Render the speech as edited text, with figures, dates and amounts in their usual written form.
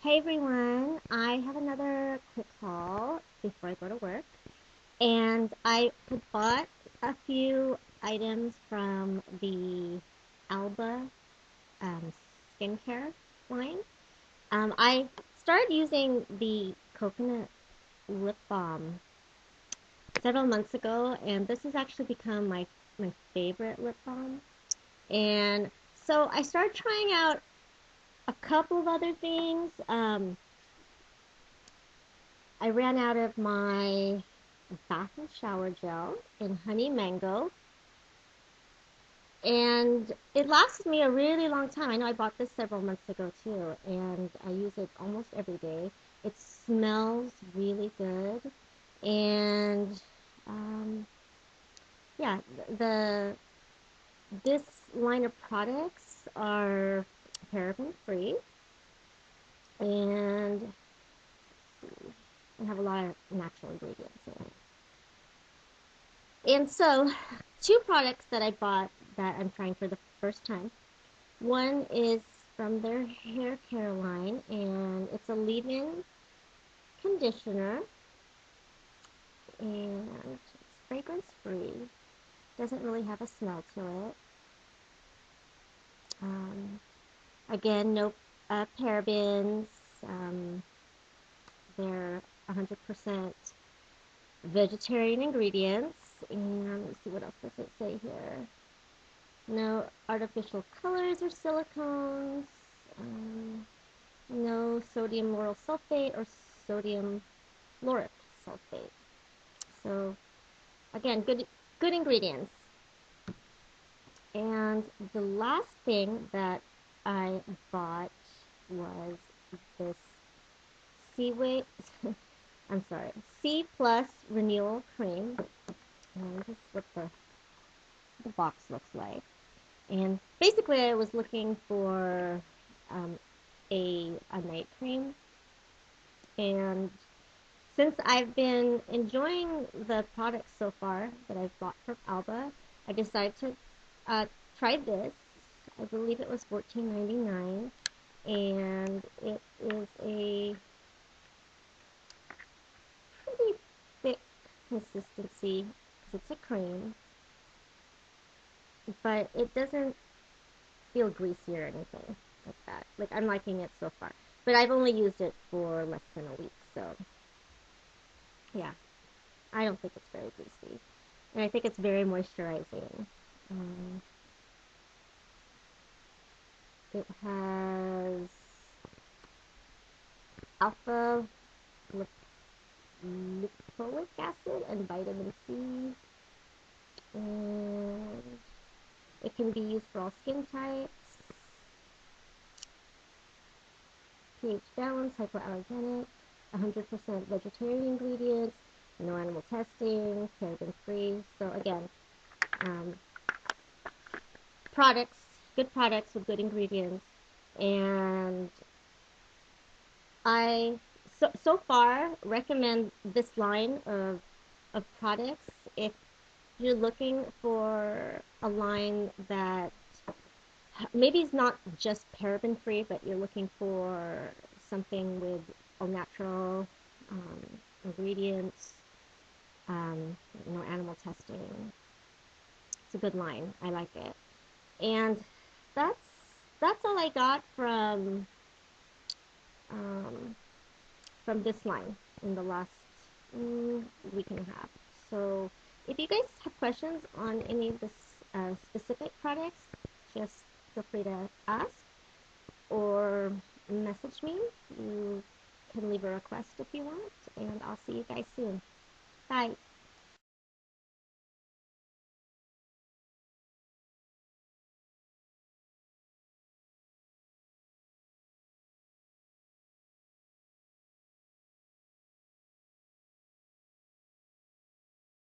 Hey everyone, I have another quick haul before I go to work. And I had bought a few items from the ALBA um, skincare line. I started using the coconut lip balm several months ago, and this has actually become my favorite lip balm. And so I started trying out a couple of other things. I ran out of my bath and shower gel in honey mango, and it lasted me a really long time. I know I bought this several months ago too, and I use it almost every day. It smells really good, and um, yeah, the this line of products are paraben free and have a lot of natural ingredients in it. And so, two products that I bought that I'm trying for the first time. One is from their hair care line, and it's a leave-in conditioner, and it's fragrance-free. Doesn't really have a smell to it. Um, Again, no parabens. They're 100% vegetarian ingredients. And let's see, what else does it say here? No artificial colors or silicones. No sodium lauryl sulfate or sodium lauric sulfate. So again, good ingredients. And the last thing that I bought was this Seaway, I'm sorry, C Plus Renewal Cream. And this is what the box looks like. And basically, I was looking for um, a night cream. And since I've been enjoying the products so far that I've bought from ALBA, I decided to try this. I believe it was $14.99, and it is a pretty thick consistency because it's a cream, but it doesn't feel greasy or anything like that. Like, I'm liking it so far. But I've only used it for less than a week, so yeah, I don't think it's very greasy. And I think it's very moisturizing. Um, it has alpha lipoic acid and vitamin C, and it can be used for all skin types. pH balance, hypoallergenic, 100% vegetarian ingredients, no animal testing, paraben free. So again, um, products, good products with good ingredients, and I so far recommend this line of products if you're looking for a line that maybe it's not just paraben free, but you're looking for something with all natural um, ingredients, no animal testing. It's a good line. I like it. And that's that's all I got um, from this line in the last week and a half. So if you guys have questions on any of the specific products, just feel free to ask or message me. You can leave a request if you want, and I'll see you guys soon. Bye.